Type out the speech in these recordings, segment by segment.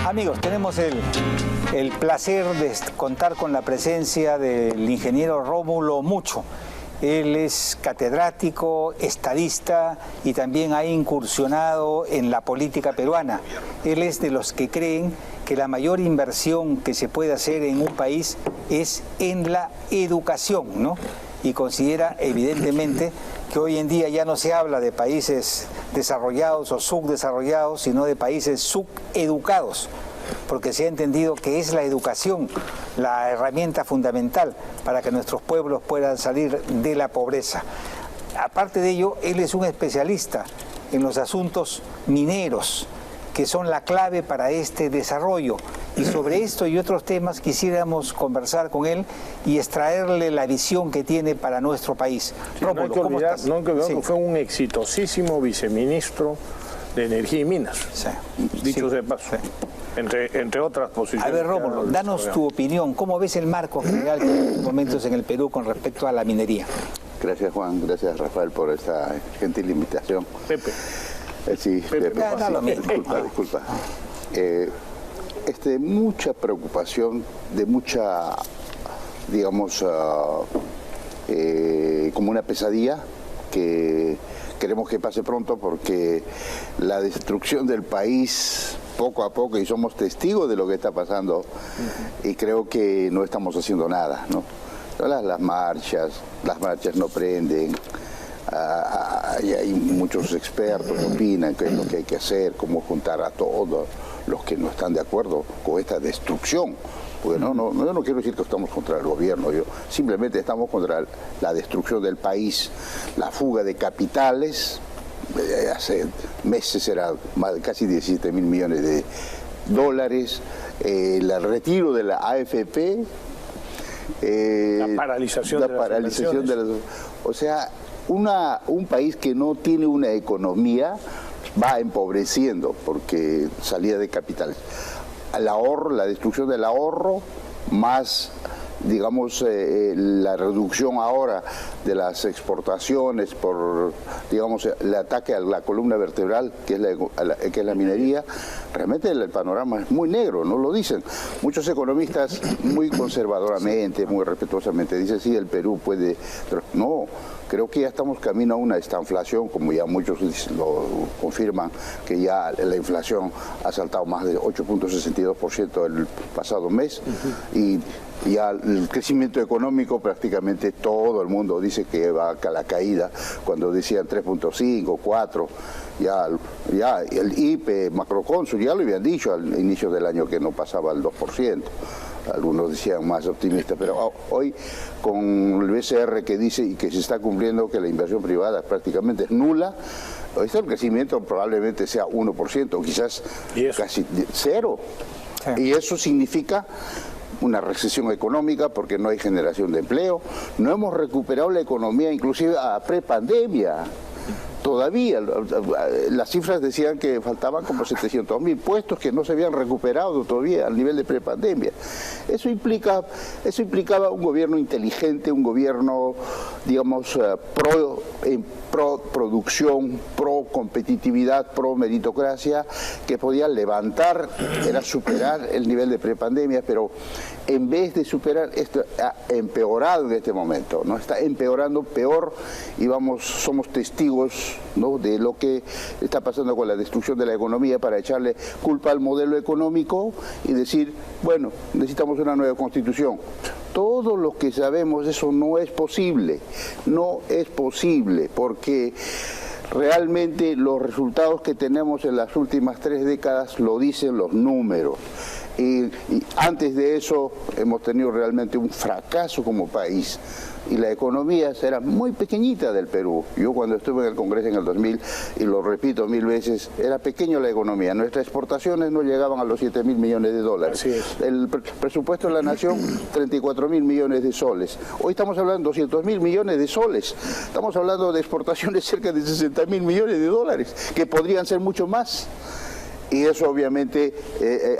Amigos, tenemos el placer de contar con la presencia del ingeniero Rómulo Mucho. Él es catedrático, estadista y también ha incursionado en la política peruana. Él es de los que creen que la mayor inversión que se puede hacer en un país es en la educación, ¿no? Y considera evidentemente que hoy en día ya no se habla de países desarrollados o subdesarrollados, sino de países subeducados, porque se ha entendido que es la educación la herramienta fundamental para que nuestros pueblos puedan salir de la pobreza. Aparte de ello, él es un especialista en los asuntos mineros, que son la clave para este desarrollo. Y sobre esto y otros temas quisiéramos conversar con él y extraerle la visión que tiene para nuestro país. Sí, Rómulo, ¿cómo estás? No hay que olvidar que fue un exitosísimo viceministro de Energía y Minas, sí, dicho sí, de paso, sí. entre otras posiciones. A ver, Rómulo, danos tu opinión. ¿Cómo ves el marco general que hay en estos momentos en el Perú con respecto a la minería? Gracias, Juan. Gracias, Rafael, por esta gentil invitación. Pepe. Sí, Pepe. Disculpa. Mucha preocupación, de mucha, digamos, como una pesadilla que queremos que pase pronto, porque la destrucción del país poco a poco, y somos testigos de lo que está pasando, y creo que no estamos haciendo nada, ¿no? Las marchas no prenden. Y hay muchos expertos que opinan qué es lo que hay que hacer, cómo juntar a todos los que no están de acuerdo con esta destrucción. Porque yo no quiero decir que estamos contra el gobierno, simplemente estamos contra la destrucción del país, la fuga de capitales. Hace meses era casi 17.000 millones de dólares, el retiro de la AFP, la paralización de las... O sea, un país que no tiene una economía va empobreciendo porque salida de capitales. El ahorro, la destrucción del ahorro, más, digamos, la reducción ahora de las exportaciones por, digamos, el ataque a la columna vertebral, que es la minería. Realmente el panorama es muy negro, ¿no? Lo dicen muchos economistas muy conservadoramente, muy respetuosamente. Dicen, sí, el Perú puede... No, creo que ya estamos camino a una estanflación, como ya muchos lo confirman, que ya la inflación ha saltado más de 8.62% el pasado mes, y ya el crecimiento económico prácticamente todo el mundo dice que va a la caída, cuando decían 3.5, 4, ya el IPE, Macrocónsul, ya lo habían dicho al inicio del año que no pasaba el 2%. Algunos decían más optimistas, pero hoy con el BCR que dice y que se está cumpliendo que la inversión privada prácticamente es nula, el crecimiento probablemente sea 1%, quizás casi cero. Sí. Y eso significa una recesión económica porque no hay generación de empleo. No hemos recuperado la economía inclusive a prepandemia. Todavía las cifras decían que faltaban como 700.000 puestos que no se habían recuperado todavía al nivel de prepandemia. Eso implicaba un gobierno inteligente, un gobierno, digamos, pro producción, pro competitividad, pro meritocracia, que podía levantar, era superar el nivel de prepandemia, pero en vez de superar, esto ha empeorado en este momento, ¿no? Está empeorando peor y somos testigos, ¿no?, de lo que está pasando con la destrucción de la economía, para echarle culpa al modelo económico y decir, bueno, necesitamos una nueva constitución. Todos los que sabemos eso no es posible, porque realmente los resultados que tenemos en las últimas 3 décadas lo dicen los números. Y antes de eso hemos tenido realmente un fracaso como país. Y la economía era muy pequeñita del Perú. Yo cuando estuve en el Congreso en el 2000, y lo repito 1000 veces, era pequeña la economía. Nuestras exportaciones no llegaban a los 7.000 millones de dólares. Así es. El presupuesto de la nación, 34.000 millones de soles. Hoy estamos hablando de 200.000 millones de soles. Estamos hablando de exportaciones cerca de 60.000 millones de dólares, que podrían ser mucho más. Y eso obviamente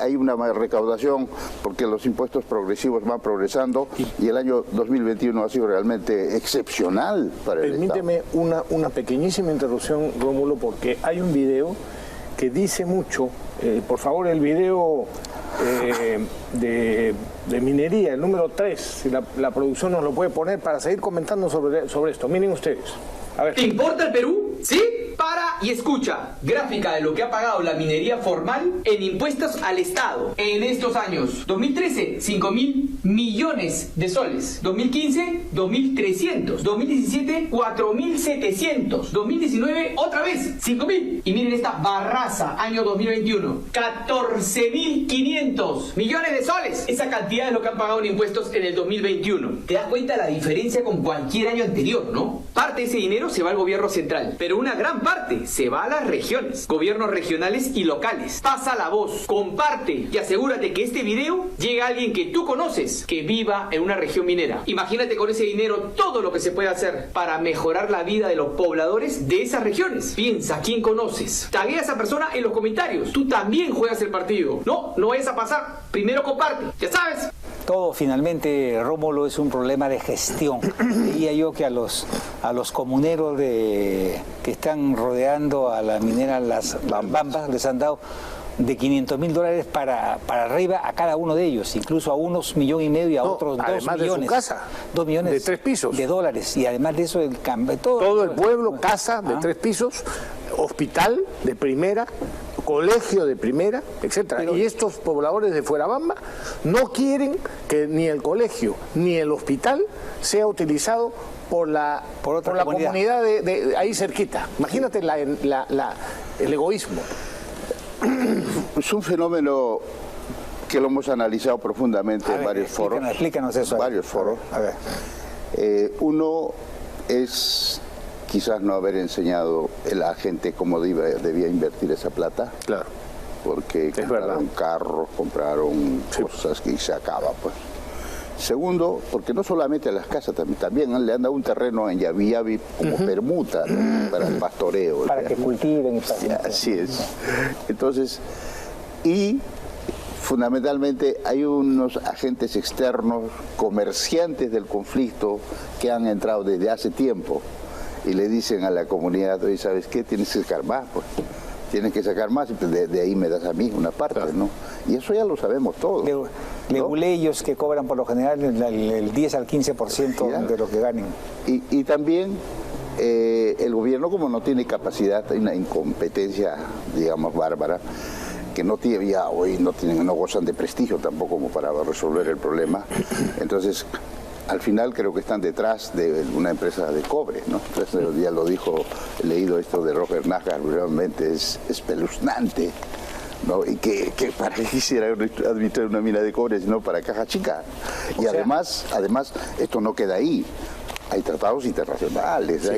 hay una recaudación porque los impuestos progresivos van progresando y el año 2021 ha sido realmente excepcional para el Estado. Permíteme una pequeñísima interrupción, Rómulo, porque hay un video que dice mucho por favor, el video de minería, el número 3, si la producción nos lo puede poner para seguir comentando sobre esto. Miren ustedes. A ver. ¿Te importa el Perú? ¿Sí? Para y escucha. Gráfica de lo que ha pagado la minería formal en impuestos al Estado en estos años. 2013, 5.000 millones de soles. 2015, 2.300. 2017, 4.700. 2019, otra vez, 5.000. Y miren esta barraza, año 2021. 14.500 millones de soles. Esa cantidad es lo que han pagado en impuestos en el 2021. ¿Te das cuenta de la diferencia con cualquier año anterior, no? Parte de ese dinero se va al gobierno central, pero una gran parte se va a las regiones, gobiernos regionales y locales. Pasa la voz, comparte y asegúrate que este video llegue a alguien que tú conoces, que viva en una región minera. Imagínate con ese dinero todo lo que se puede hacer para mejorar la vida de los pobladores de esas regiones. Piensa quién conoces, taguea a esa persona en los comentarios. Tú también juegas el partido. No vayas a pasar. Primero comparte, ya sabes. Todo finalmente, Rómulo, es un problema de gestión. Veía yo que a los comuneros que están rodeando a la minera Las Bambas les han dado de $500.000 para arriba a cada uno de ellos, incluso a unos 1,5 millones y a otros 2 además millones. De su casa, 2 millones de 3 pisos. de dólares. Y además de eso, el cambio. Todo el pueblo, casa de 3 pisos, hospital de primera, colegio de primera, etcétera. Y estos pobladores de Fuerabamba no quieren que ni el colegio ni el hospital sea utilizado por la comunidad de ahí cerquita. Imagínate el egoísmo. Es un fenómeno que lo hemos analizado profundamente en varios foros. Explícanos eso. Varios foros. A ver. Uno es quizás no haber enseñado a la gente cómo debía invertir esa plata. Claro. Porque compraron carros, compraron cosas que se acaba, pues. Segundo, porque no solamente a las casas, también le han dado un terreno en Yavi como permuta, ¿no? Para el pastoreo. Para que cultiven y para... Así es. Entonces, y fundamentalmente hay unos agentes externos, comerciantes del conflicto, que han entrado desde hace tiempo y le dicen a la comunidad, oye, ¿sabes qué? Tienes que sacar más, pues. Tienes que sacar más y de ahí me das a mí una parte, claro, ¿no? Y eso ya lo sabemos todos. Leguleyos que cobran por lo general el 10 al 15% de lo que ganen. Y también el gobierno, como no tiene capacidad, hay una incompetencia, digamos, bárbara, que no tiene, ya hoy no gozan de prestigio tampoco como para resolver el problema. Entonces, al final creo que están detrás de una empresa de cobre, ¿no? Entonces, ya lo dijo, he leído esto de Roger Najar, realmente es espeluznante, ¿no? Y que para qué quisiera administrar una mina de cobre, sino para caja chica. Y además, esto no queda ahí. Hay tratados internacionales, sí,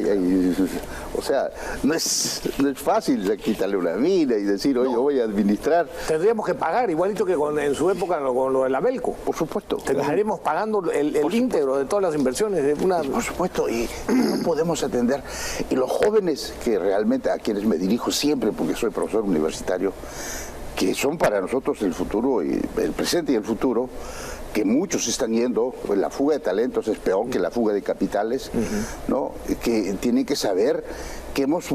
o sea, no es fácil quitarle una mina y decir, oye, voy a administrar. Tendríamos que pagar, igualito que en su época con lo de la Belco. Por supuesto. Estaremos pagando el íntegro de todas las inversiones. Por supuesto, y no podemos atender. Y los jóvenes, que realmente a quienes me dirijo siempre, porque soy profesor universitario, que son para nosotros el futuro, y el presente y el futuro, que muchos están yendo, pues la fuga de talentos es peor que la fuga de capitales, ¿no? Que tienen que saber que hemos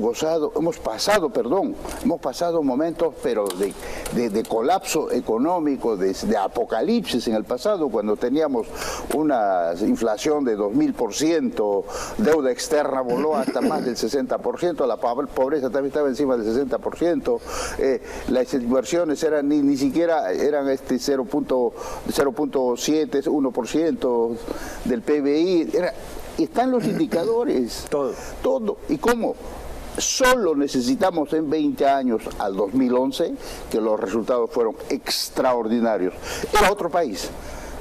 pasado momentos, pero de colapso económico, de apocalipsis en el pasado, cuando teníamos una inflación de 2000%, deuda externa voló hasta más del 60%, la pobreza también estaba encima del 60%, las inversiones eran ni siquiera eran 0.7, 1% del PBI, están los indicadores. Todo. ¿Y cómo? Solo necesitamos en 20 años al 2011, que los resultados fueron extraordinarios. Era otro país.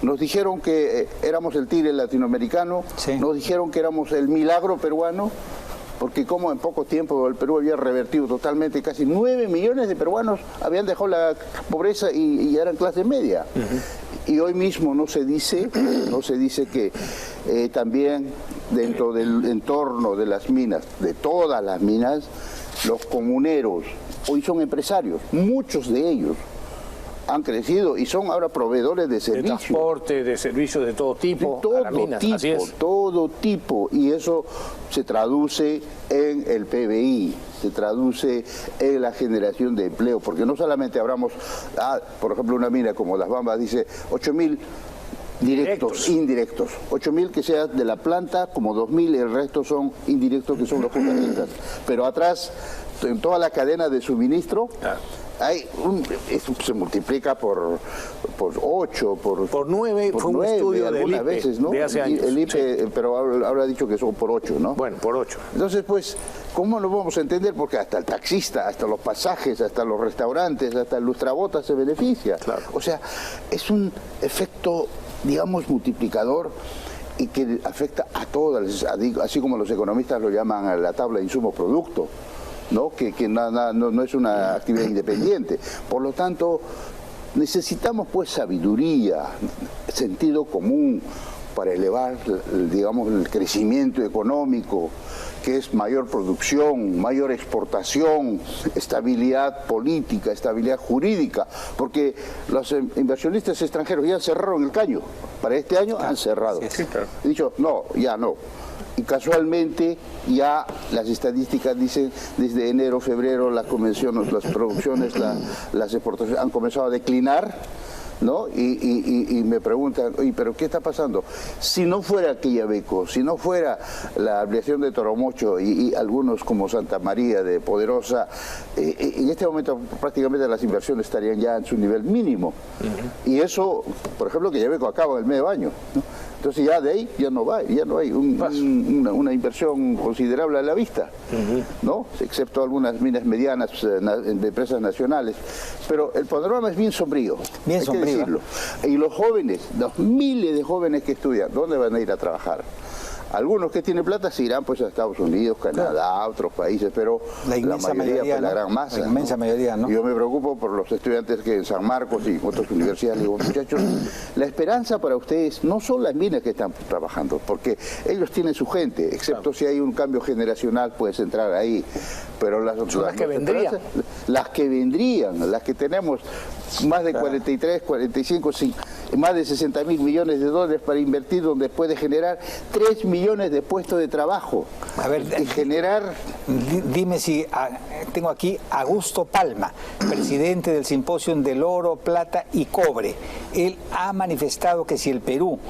Nos dijeron que éramos el tigre latinoamericano, nos dijeron que éramos el milagro peruano, porque como en poco tiempo el Perú había revertido totalmente, casi 9 millones de peruanos habían dejado la pobreza y eran clase media. Y hoy mismo no se dice que también dentro del entorno de las minas, de todas las minas, los comuneros hoy son empresarios, muchos de ellos han crecido y son ahora proveedores de servicios. De transporte, de servicios de todo tipo. Todo tipo. Y eso se traduce en el PBI. se traduce en la generación de empleo, porque no solamente hablamos, por ejemplo, una mina como Las Bambas dice 8.000 directos, indirectos, 8.000 que sea de la planta, como 2.000 el resto son indirectos, que son los fundamentos. Pero atrás, en toda la cadena de suministro, eso se multiplica por 8, por 9, fue un estudio del IPE veces, ¿no? De hace años. El IPE, sí. Pero ahora ha dicho que son por 8, ¿no? Bueno, por 8. Entonces, pues, ¿cómo lo vamos a entender? Porque hasta el taxista, hasta los pasajes, hasta los restaurantes, hasta el lustrabotas se beneficia. Claro. O sea, es un efecto, digamos, multiplicador y que afecta a todas, así como los economistas lo llaman a la tabla de insumo-producto, ¿no? Que no es una actividad independiente. Por lo tanto, necesitamos pues sabiduría, sentido común para elevar, digamos, el crecimiento económico, que es mayor producción, mayor exportación, estabilidad política, estabilidad jurídica, porque los inversionistas extranjeros ya cerraron el caño. Para este año han cerrado. Sí, claro. He dicho, no, ya no. Y casualmente ya las estadísticas dicen desde enero, febrero las producciones, las exportaciones han comenzado a declinar, ¿no? Y me preguntan, oye, ¿pero qué está pasando? Si no fuera Quellaveco, si no fuera la ampliación de Toromocho y algunos como Santa María de Poderosa, en este momento prácticamente las inversiones estarían ya en su nivel mínimo. Y eso, por ejemplo, Quellaveco acaba en el medio año, ¿no? Entonces ya de ahí ya no hay una inversión considerable a la vista, ¿no? Excepto algunas minas medianas de empresas nacionales. Pero el panorama es bien sombrío, hay que decirlo. Y los jóvenes, los miles de jóvenes que estudian, ¿dónde van a ir a trabajar? Algunos que tienen plata se irán pues a Estados Unidos, Canadá, otros países, pero la mayoría, pues, ¿no? la gran masa. La inmensa mayoría, ¿no? Yo me preocupo por los estudiantes que en San Marcos y otras universidades. Digo, muchachos, la esperanza para ustedes no son las minas que están trabajando, porque ellos tienen su gente, excepto si hay un cambio generacional, puedes entrar ahí. Pero las que vendrían. Las que vendrían, las que tenemos más de 43, 45, más de 60.000 millones de dólares para invertir, donde puede generar 3 millones de puestos de trabajo. A ver, y generar... Dime si tengo aquí Augusto Palma, presidente del Simposium del Oro, Plata y Cobre. Él ha manifestado que si el Perú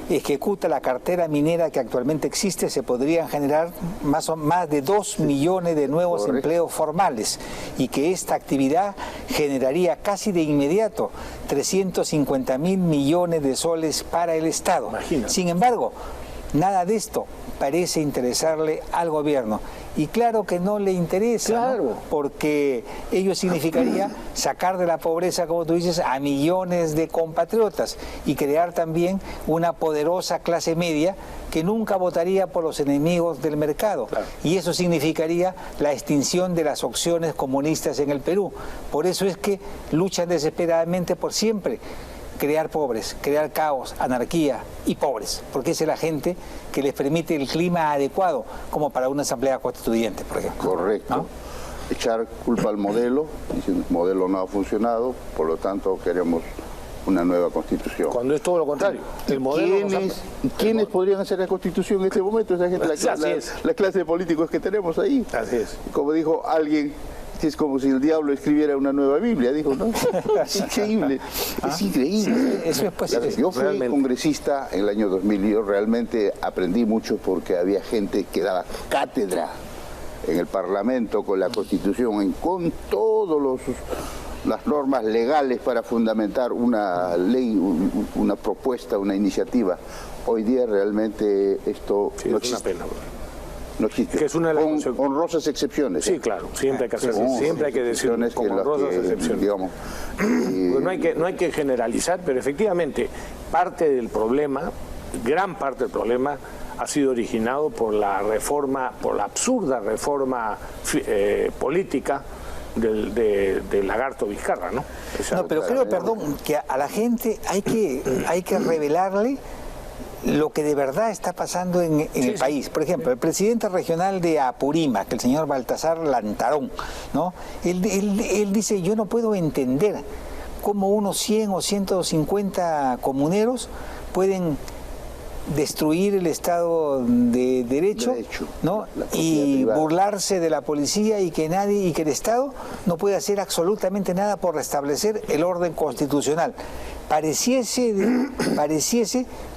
ejecuta la cartera minera que actualmente existe, se podrían generar más de 2 millones de nuevos empleos formales y que esta actividad generaría casi de inmediato 350.000 millones de soles para el Estado. Imagínate. Sin embargo, nada de esto parece interesarle al gobierno. Y claro que no le interesa, claro, ¿no? Porque ello significaría sacar de la pobreza, como tú dices, a millones de compatriotas y crear también una poderosa clase media que nunca votaría por los enemigos del mercado. Claro. Y eso significaría la extinción de las opciones comunistas en el Perú. Por eso es que luchan desesperadamente por siempre crear pobres, crear caos, anarquía y pobres, porque esa es la gente que les permite el clima adecuado, como para una asamblea constituyente, por ejemplo. Correcto. ¿No? Echar culpa al modelo, diciendo que el modelo no ha funcionado, por lo tanto queremos una nueva constitución. Cuando es todo lo contrario. El modelo ¿Quiénes podrían hacer la constitución en este momento? Esa gente, la clase de políticos que tenemos ahí. Así es. Como dijo alguien, es como si el diablo escribiera una nueva Biblia, dijo, ¿no? Es increíble, es increíble. Sí, eso es posible. Yo fui congresista en el año 2000 y yo realmente aprendí mucho porque había gente que daba cátedra en el Parlamento con la Constitución, con todas las normas legales para fundamentar una ley, una propuesta, una iniciativa. Hoy día realmente esto no existe. Es una pena. No existe. Que es una de las honrosas excepciones. Sí, claro, siempre hay que hacer, siempre hay que decir con honrosas excepciones. Digamos, pues no hay que generalizar, pero efectivamente parte del problema, gran parte del problema, ha sido originado por la reforma, por la absurda reforma política del lagarto Vizcarra, ¿no? No, pero creo, perdón, que a la gente hay que revelarle lo que de verdad está pasando en el país. Por ejemplo, el presidente regional de Apurímac, el señor Baltasar Lantarón, ¿no? Él dice, yo no puedo entender cómo unos 100 o 150 comuneros pueden destruir el Estado de Derecho, ¿no? Y burlarse de la policía y que nadie, y que el Estado no puede hacer absolutamente nada por restablecer el orden constitucional. Pareciese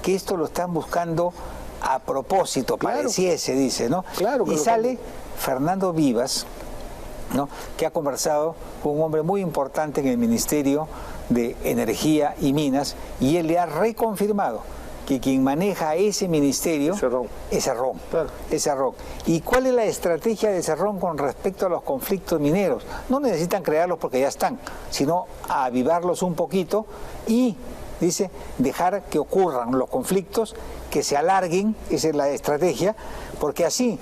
que esto lo están buscando a propósito, pareciese, dice, ¿no? Claro que y sale Fernando Vivas, ¿no? Que ha conversado con un hombre muy importante en el Ministerio de Energía y Minas, y él le ha reconfirmado que quien maneja ese ministerio es Cerrón. Claro. Es Cerrón. ¿Y cuál es la estrategia de Cerrón con respecto a los conflictos mineros? No necesitan crearlos porque ya están, sino avivarlos un poquito y, dice, dejar que ocurran los conflictos, que se alarguen, esa es la estrategia, porque así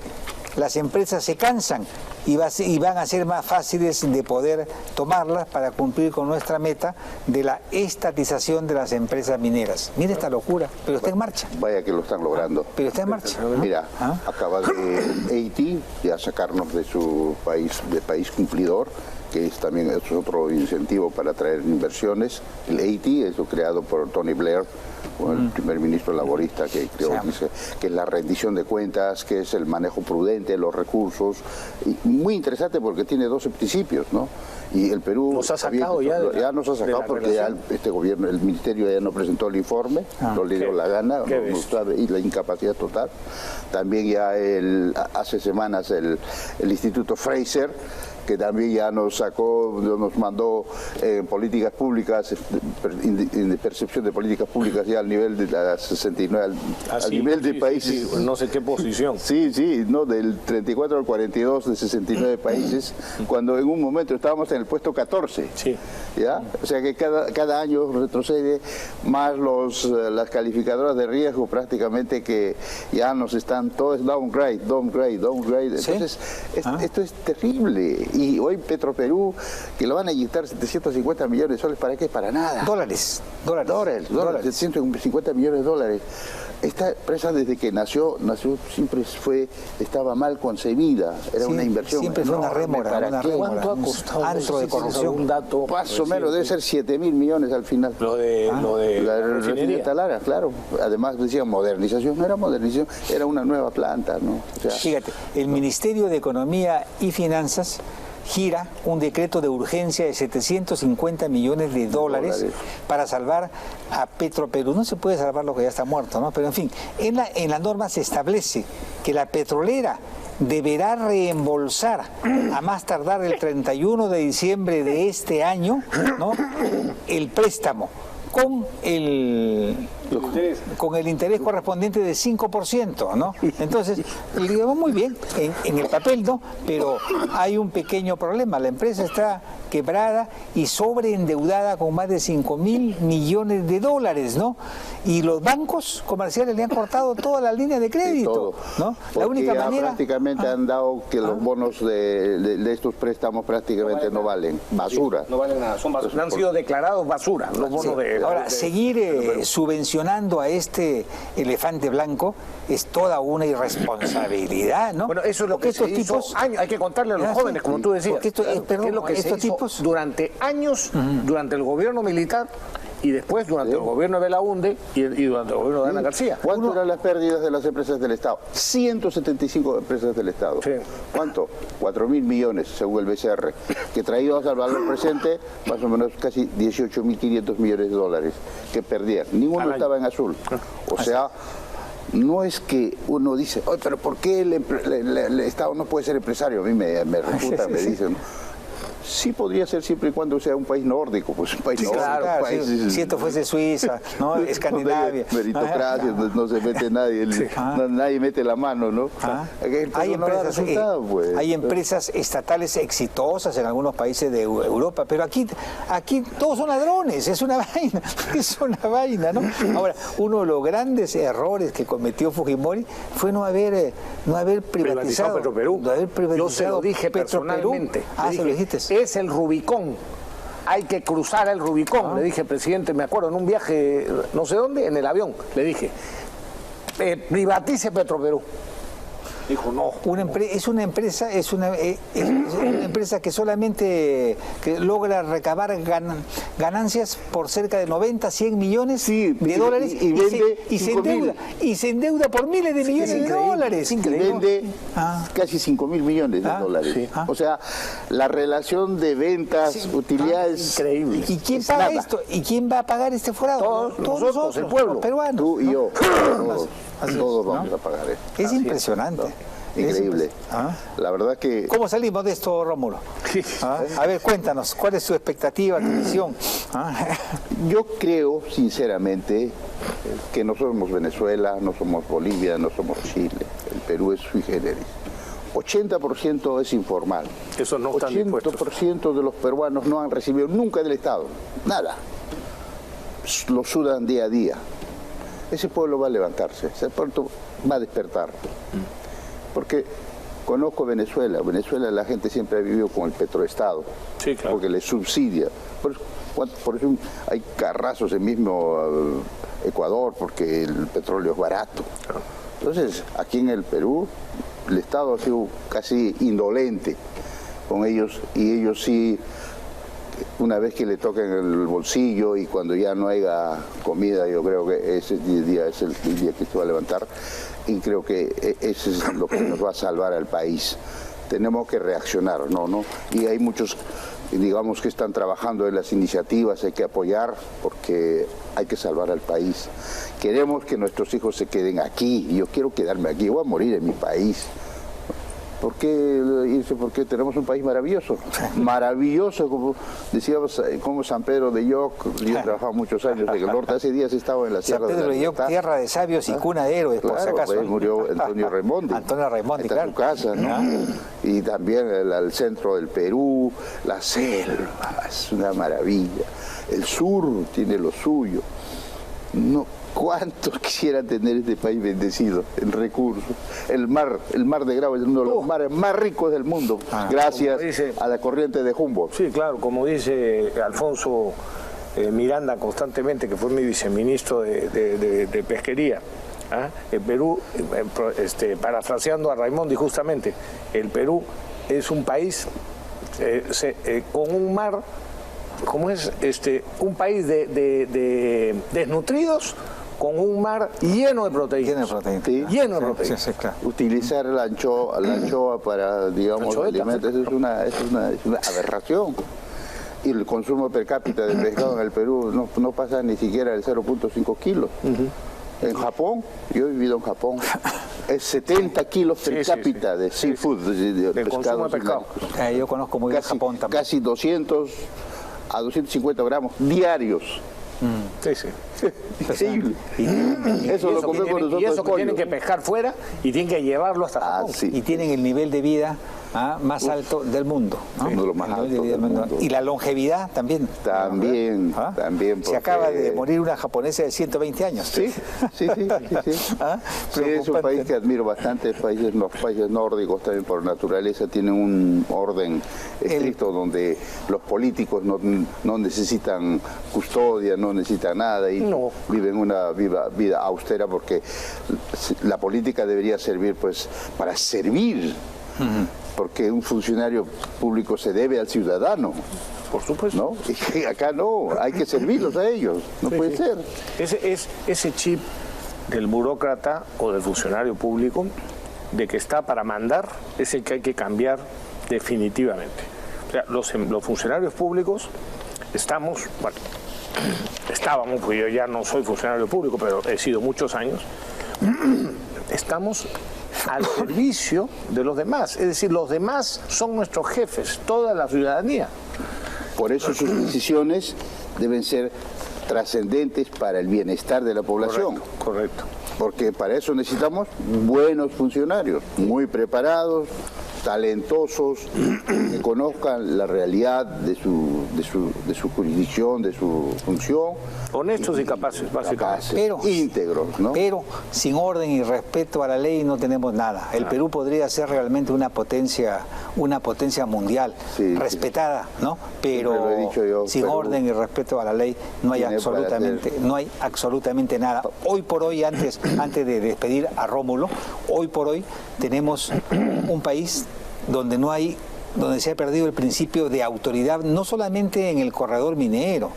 las empresas se cansan y van a ser más fáciles de poder tomarlas para cumplir con nuestra meta de la estatización de las empresas mineras. Mira esta locura, pero está en marcha. Vaya que lo están logrando. Pero está en marcha. Mira, acaba de Haití ya sacarnos de su país cumplidor, que es también otro incentivo para atraer inversiones. El Haití es creado por Tony Blair, el primer ministro laborista que creó, dice que es la rendición de cuentas, que es el manejo prudente de los recursos, y muy interesante porque tiene 12 principios, ¿no? Y el Perú nos ha sacado ya nos ha sacado porque ya este gobierno, el ministerio ya no presentó el informe, no le dio la gana, no sabe, y la incapacidad total. También ya hace semanas el Instituto Fraser, que también ya nos mandó políticas públicas, de percepción de políticas públicas ya al nivel de las 69, al nivel de países. Sí, no sé qué posición. Sí, no, del 34 al 42 de 69 países, cuando en un momento estábamos en el puesto 14. Sí. ¿Ya? O sea que cada año retrocede más las calificadoras de riesgo prácticamente, que ya nos están todos downgrade. Entonces, esto es terrible. Y hoy Petroperú, que lo van a inyectar 750 millones de soles, ¿para qué? Para nada. Dólares. 750 millones de dólares. Esta empresa, desde que nació siempre estaba mal concebida, era una inversión. Siempre fue una rémora. ¿Cuánto ha costado? Antro de corrupción. Un dato más o menos debe ser 7.000 millones al final. Lo de la refinería Talara, claro. Además decían modernización, no era modernización, era una nueva planta, ¿no? O sea, fíjate, el Ministerio de Economía y Finanzas gira un decreto de urgencia de 750 millones de dólares para salvar a Petroperú. No se puede salvar lo que ya está muerto, ¿no? Pero en fin, en la norma se establece que la petrolera deberá reembolsar a más tardar el 31 de diciembre de este año, ¿no?, el préstamo con el interés correspondiente de 5%, ¿no? Entonces, digamos, muy bien, en el papel, ¿no? Pero hay un pequeño problema. La empresa está quebrada y sobreendeudada con más de 5.000 millones de dólares, ¿no? Y los bancos comerciales le han cortado toda la línea de crédito, ¿no? La única manera... prácticamente han dado que los bonos de estos préstamos prácticamente no valen. Basura. No valen nada, son basura. Han sido declarados basura los bonos de... Ahora, seguir subvencionando a este elefante blanco es toda una irresponsabilidad, ¿no? Bueno, eso es lo que estos tipos años, hay que contarle a los jóvenes, como tú decías. Porque es lo que estos tipos durante años, durante el gobierno militar y después durante el gobierno de Belaúnde y durante el gobierno de Ana García. ¿Cuánto eran las pérdidas de las empresas del Estado? 175 empresas del Estado. Sí. ¿Cuánto? 4.000 millones, según el BCR, que traídos al valor presente, más o menos casi 18.500 millones de dólares que perdían. Ninguno estaba en azul. O sea, no es que uno dice, oye, pero ¿por qué el Estado no puede ser empresario? A mí me refutan, me dicen. Sí podría ser siempre y cuando sea un país nórdico, pues un país nórdico. Claro, si esto fuese Suiza, ¿no? Escandinavia. Meritocracia, no se mete nadie, nadie mete la mano, ¿no? Hay empresas estatales exitosas en algunos países de Europa, pero aquí todos son ladrones, es una vaina, ¿no? Ahora, uno de los grandes errores que cometió Fujimori fue no haber privatizado Petroperú. Yo se lo dije personalmente. Se lo dijiste. Es el Rubicón. Hay que cruzar el Rubicón. Le dije, presidente, me acuerdo, en un viaje, no sé dónde, en el avión, le dije, privatice Petroperú. Dijo no. Es una empresa que solamente logra recabar ganancias por cerca de 90, 100 millones de dólares y se endeuda por miles de millones de dólares. Y vende casi 5.000 millones de dólares. Sí. O sea, la relación de ventas, utilidades... Increíble. ¿Y quién paga esto? ¿Y quién va a pagar este forado? Todos nosotros, el pueblo. Los peruanos. Tú y yo. Todos vamos a pagar esto. Es impresionante. Increíble. La verdad que... ¿Cómo salimos de esto, Rómulo? A ver, cuéntanos, ¿cuál es tu expectativa, tu visión? Yo creo, sinceramente, que no somos Venezuela, no somos Bolivia, no somos Chile. El Perú es sui generis. 80% es informal. Eso no están dispuestos. 80% de los peruanos no han recibido nunca del Estado. Nada. Lo sudan día a día. Ese pueblo va a levantarse, ese pueblo va a despertar. Porque conozco Venezuela. Venezuela la gente siempre ha vivido con el petroestado. Sí, claro. Porque le subsidia. Por eso hay carrazos en mismo Ecuador, porque el petróleo es barato. Claro. Entonces, aquí en el Perú, el Estado ha sido casi indolente con ellos, y ellos sí, una vez que le toquen el bolsillo y cuando ya no haya comida, yo creo que ese día es el día que se va a levantar, y creo que eso es lo que nos va a salvar al país. Tenemos que reaccionar, ¿no? Y hay muchos, digamos, que están trabajando en las iniciativas, hay que apoyar porque hay que salvar al país. Queremos que nuestros hijos se queden aquí, y yo quiero quedarme aquí, voy a morir en mi país. ¿Por qué irse? Porque tenemos un país maravilloso, maravilloso, como decíamos, como San Pedro de Lloc. Yo he trabajado muchos años en el norte, hace días he estado en la Sierra San Pedro de Lloc, tierra de sabios y cuna de héroes, por si acaso. Pues murió Antonio Raimondi. Antonio Raimondi, está claro. En su casa, ¿no? Y también al centro del Perú, la selva, es una maravilla. El sur tiene lo suyo. No, ¿cuántos quisieran tener este país bendecido en recursos? El mar de Grau es uno de los mares más ricos del mundo, gracias a la corriente de Humboldt. Sí, claro, como dice Alfonso Miranda constantemente, que fue mi viceministro de Pesquería. El Perú, parafraseando a Raimondi justamente, el Perú es un país con un mar, como es un país de desnutridos, con un mar lleno de proteínas. Lleno de proteínas. Sí, claro. Utilizar la anchoa para, digamos, alimentos es una aberración. Y el consumo per cápita de pescado en el Perú no pasa ni siquiera el 0.5 kilos. En Japón, yo he vivido en Japón, es 70 kilos per cápita de seafood, de consumo de pescado. Yo conozco muy bien Japón también. Casi 200 a 250 gramos diarios. Sí, sí. Increíble. Eso lo comemos nosotros. Y eso que tienen que pescar fuera y tienen que llevarlo hasta Japón. Sí. Y tienen el nivel de vida más alto del mundo. Uno de los más altos del mundo. Y la longevidad también. También. Se acaba de morir una japonesa de 120 años. Sí. Sí, es un país que admiro bastante. Los países nórdicos también por naturaleza tienen un orden estricto donde los políticos no necesitan custodia, no necesitan nada y viven una vida austera, porque la política debería servir pues para servir. Porque un funcionario público se debe al ciudadano. Por supuesto. ¿No? Y acá no, hay que servirlos a ellos. No puede ser. Ese chip del burócrata o del funcionario público de que está para mandar es el que hay que cambiar definitivamente. O sea, los funcionarios públicos estábamos, pues yo ya no soy funcionario público, pero he sido muchos años, estamos al servicio de los demás. Es decir, los demás son nuestros jefes, toda la ciudadanía. Por eso sus decisiones deben ser trascendentes para el bienestar de la población. Correcto. Porque para eso necesitamos buenos funcionarios, muy preparados, talentosos, que conozcan la realidad de su jurisdicción, de su función. Honestos y capaces, básicamente. Pero, íntegros, ¿no? Pero sin orden y respeto a la ley no tenemos nada. El Perú podría ser realmente una potencia mundial, sí, respetada, ¿no? Pero lo he dicho yo, sin Perú orden y respeto a la ley no hay absolutamente nada. Hoy por hoy, antes de despedir a Rómulo, hoy por hoy tenemos un país donde se ha perdido el principio de autoridad, no solamente en el corredor minero,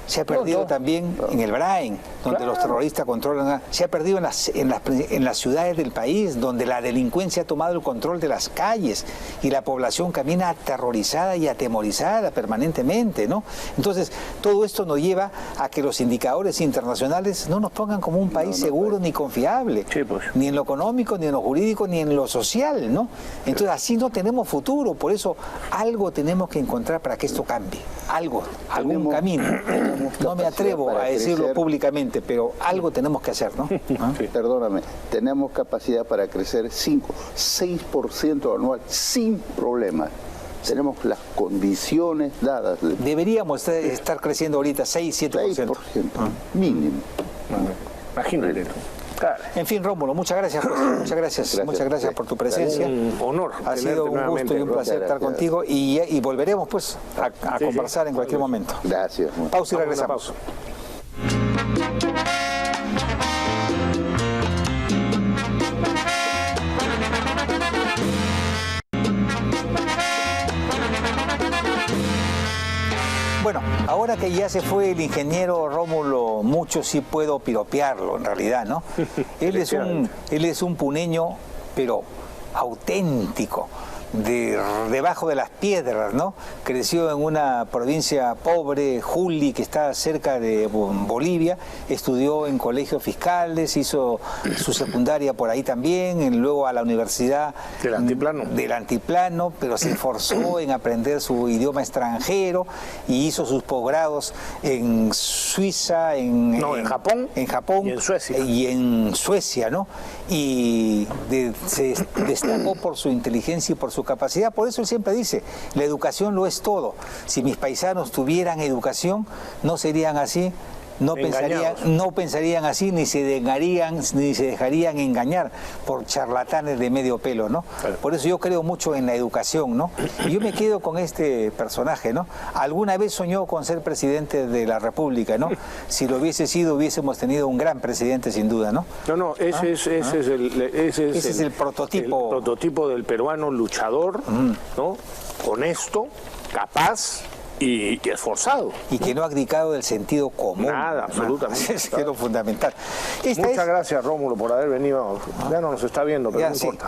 se ha perdido también en el Brain, donde los terroristas controlan, se ha perdido en las ciudades del país, donde la delincuencia ha tomado el control de las calles y la población camina aterrorizada y atemorizada permanentemente, ¿no? Entonces, todo esto nos lleva a que los indicadores internacionales no nos pongan como un país seguro ni confiable, sí, pues, ni en lo económico, ni en lo jurídico, ni en lo social, ¿no? Entonces, así no tenemos futuro, por eso algo tenemos que encontrar para que esto cambie, algún camino. No me atrevo a decirlo públicamente, pero algo tenemos que hacer, ¿no? Sí. Perdóname, tenemos capacidad para crecer 6% anual sin problemas. Tenemos las condiciones dadas. Deberíamos estar creciendo ahorita 6-7%. 6%, mínimo. Imagínate. Claro. En fin, Rómulo, muchas gracias, José. Muchas gracias por tu presencia. Un honor. Ha sido un gusto y un placer estar contigo y volveremos pues a conversar en cualquier momento. Gracias. Pausa y regresamos. Bueno, ahora que ya se fue el ingeniero Rómulo Mucho, sí puedo piropearlo en realidad, ¿no? Él es un puneño, pero auténtico, debajo de las piedras, ¿no? Creció en una provincia pobre, Juli, que está cerca de Bolivia, estudió en colegios fiscales, hizo su secundaria por ahí también, luego a la universidad del Altiplano, pero se esforzó en aprender su idioma extranjero y hizo sus posgrados en Suiza, en Japón y en Suecia, ¿no? Y se destacó por su inteligencia y por su capacidad. Por eso él siempre dice, la educación lo es todo. Si mis paisanos tuvieran educación, no serían así, no pensarían así, ni se dejarían engañar por charlatanes de medio pelo, ¿no? Claro. Por eso yo creo mucho en la educación, ¿no? Y yo me quedo con este personaje, ¿no? Alguna vez soñó con ser presidente de la República, ¿no? Si lo hubiese sido, hubiésemos tenido un gran presidente, sin duda, ¿no? Ese es el prototipo. El prototipo del peruano luchador, ¿no? Honesto, capaz y esforzado. Y que no ha abdicado del sentido común. Nada, absolutamente. Es lo fundamental. Muchas gracias, Rómulo, por haber venido. Ya no nos está viendo, pero no importa.